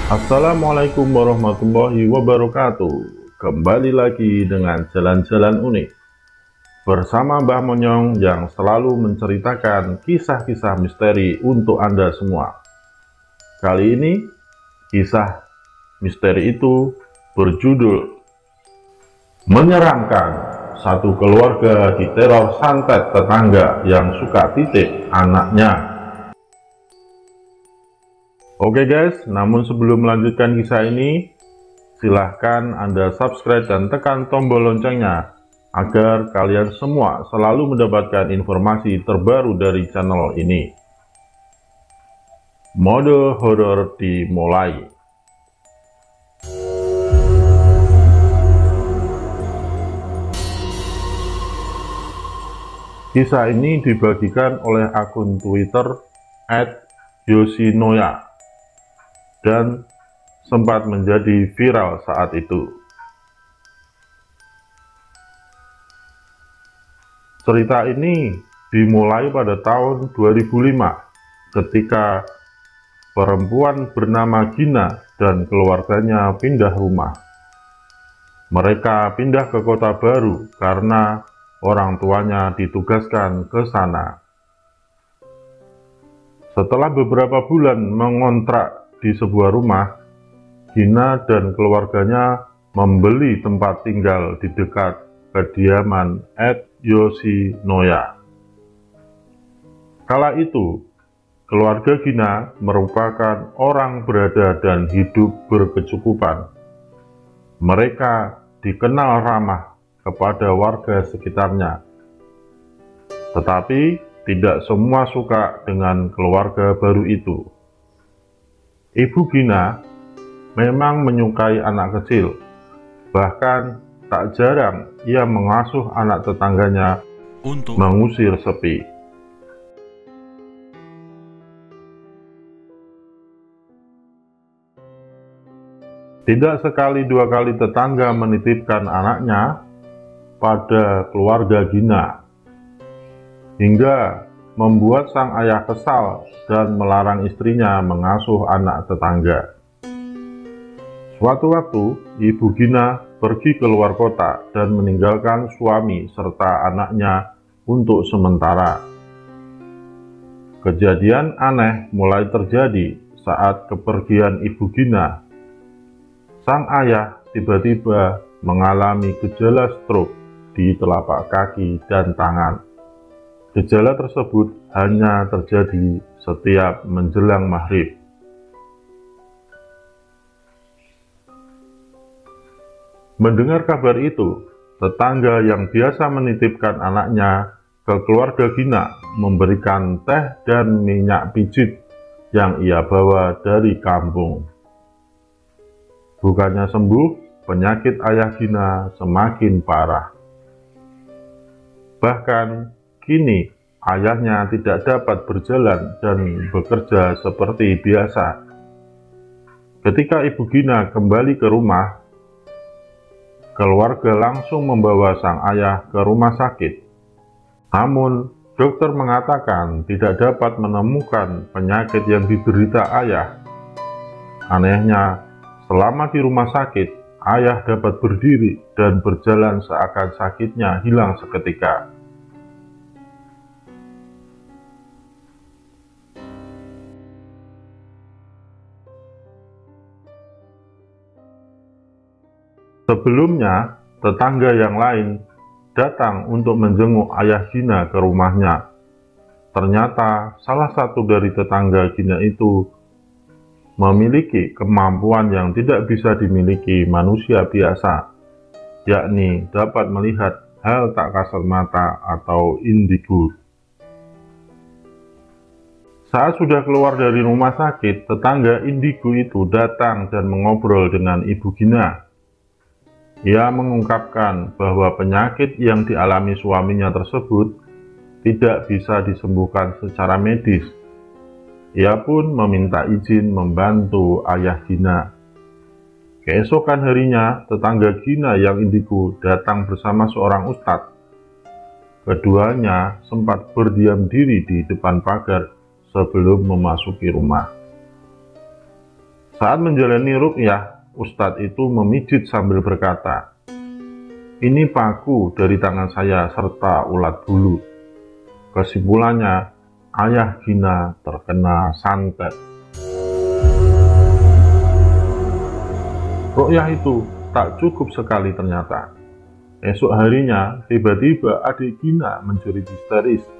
Assalamualaikum warahmatullahi wabarakatuh. Kembali lagi dengan jalan-jalan unik bersama Mbah Monyong yang selalu menceritakan kisah-kisah misteri untuk Anda semua. Kali ini kisah misteri itu berjudul Menyeramkan. Satu keluarga diteror santet tetangga yang suka titip anaknya. Oke guys, namun sebelum melanjutkan kisah ini, silahkan Anda subscribe dan tekan tombol loncengnya agar kalian semua selalu mendapatkan informasi terbaru dari channel ini. Mode horor dimulai. Kisah ini dibagikan oleh akun Twitter @yoshinoya dan sempat menjadi viral saat itu. Cerita ini dimulai pada tahun 2005 ketika perempuan bernama Gina dan keluarganya pindah rumah. Mereka pindah ke kota baru karena orang tuanya ditugaskan ke sana. Setelah beberapa bulan mengontrak di sebuah rumah, Gina dan keluarganya membeli tempat tinggal di dekat kediaman @yoshinoya. Kala itu, keluarga Gina merupakan orang berada dan hidup berkecukupan. Mereka dikenal ramah kepada warga sekitarnya. Tetapi tidak semua suka dengan keluarga baru itu. Ibu Gina memang menyukai anak kecil, bahkan tak jarang ia mengasuh anak tetangganya untuk mengusir sepi. Tidak sekali dua kali tetangga menitipkan anaknya pada keluarga Gina, hingga membuat sang ayah kesal dan melarang istrinya mengasuh anak tetangga. Suatu waktu, Ibu Gina pergi keluar kota dan meninggalkan suami serta anaknya untuk sementara. Kejadian aneh mulai terjadi saat kepergian Ibu Gina. Sang ayah tiba-tiba mengalami gejala stroke di telapak kaki dan tangan. Gejala tersebut hanya terjadi setiap menjelang maghrib. Mendengar kabar itu, tetangga yang biasa menitipkan anaknya ke keluarga Gina memberikan teh dan minyak pijit yang ia bawa dari kampung. Bukannya sembuh, penyakit ayah Gina semakin parah. Bahkan kini ayahnya tidak dapat berjalan dan bekerja seperti biasa. Ketika Ibu Gina kembali ke rumah, keluarga langsung membawa sang ayah ke rumah sakit. Namun, dokter mengatakan tidak dapat menemukan penyakit yang diderita ayah. Anehnya, selama di rumah sakit, ayah dapat berdiri dan berjalan seakan sakitnya hilang seketika. Sebelumnya, tetangga yang lain datang untuk menjenguk ayah Gina ke rumahnya. Ternyata salah satu dari tetangga Gina itu memiliki kemampuan yang tidak bisa dimiliki manusia biasa, yakni dapat melihat hal tak kasat mata atau indigo. Saat sudah keluar dari rumah sakit, tetangga indigo itu datang dan mengobrol dengan Ibu Gina. Ia mengungkapkan bahwa penyakit yang dialami suaminya tersebut tidak bisa disembuhkan secara medis. Ia pun meminta izin membantu ayah Gina. Keesokan harinya, tetangga Gina yang indigo datang bersama seorang ustadz. Keduanya sempat berdiam diri di depan pagar sebelum memasuki rumah. Saat menjalani ruqyah, Ustadz itu memijit sambil berkata, "Ini paku dari tangan saya serta ulat bulu." Kesimpulannya, ayah Gina terkena santet. Ruqyah itu tak cukup sekali ternyata. Esok harinya, tiba-tiba adik Gina menjerit histeris.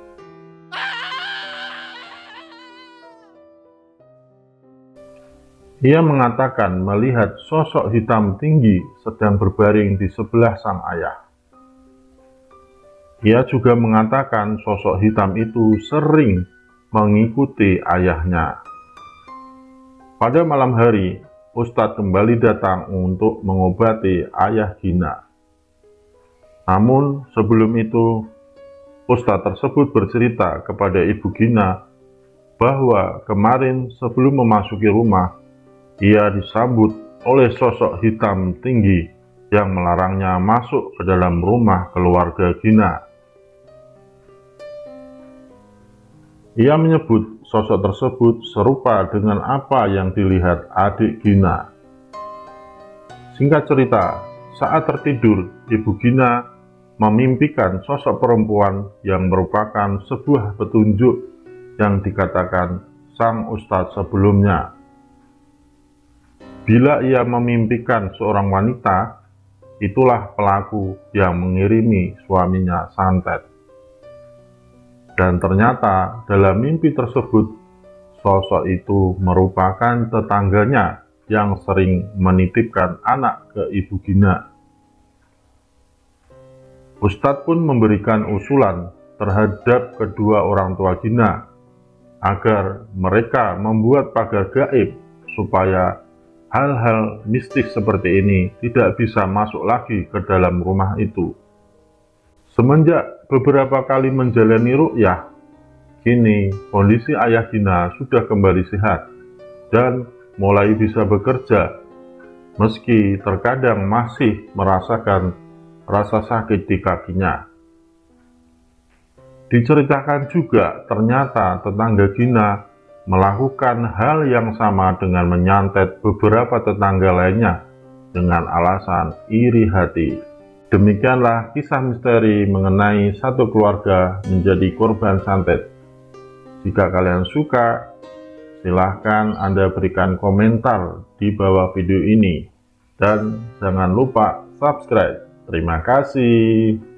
Ia mengatakan melihat sosok hitam tinggi sedang berbaring di sebelah sang ayah. Ia juga mengatakan sosok hitam itu sering mengikuti ayahnya. Pada malam hari, Ustadz kembali datang untuk mengobati ayah Gina. Namun sebelum itu, Ustadz tersebut bercerita kepada Ibu Gina bahwa kemarin sebelum memasuki rumah, ia disambut oleh sosok hitam tinggi yang melarangnya masuk ke dalam rumah keluarga Gina. Ia menyebut sosok tersebut serupa dengan apa yang dilihat adik Gina. Singkat cerita, saat tertidur, Ibu Gina memimpikan sosok perempuan yang merupakan sebuah petunjuk yang dikatakan sang Ustadz sebelumnya. Bila ia memimpikan seorang wanita, itulah pelaku yang mengirimi suaminya santet. Dan ternyata dalam mimpi tersebut, sosok itu merupakan tetangganya yang sering menitipkan anak ke Ibu Gina. Ustadz pun memberikan usulan terhadap kedua orang tua Gina agar mereka membuat pagar gaib supaya hal-hal mistis seperti ini tidak bisa masuk lagi ke dalam rumah itu. Semenjak beberapa kali menjalani ruqyah, kini kondisi ayah Gina sudah kembali sehat dan mulai bisa bekerja, meski terkadang masih merasakan rasa sakit di kakinya. Diceritakan juga ternyata tetangga Gina melakukan hal yang sama dengan menyantet beberapa tetangga lainnya dengan alasan iri hati. Demikianlah kisah misteri mengenai satu keluarga menjadi korban santet. Jika kalian suka, silahkan Anda berikan komentar di bawah video ini. Dan jangan lupa subscribe. Terima kasih.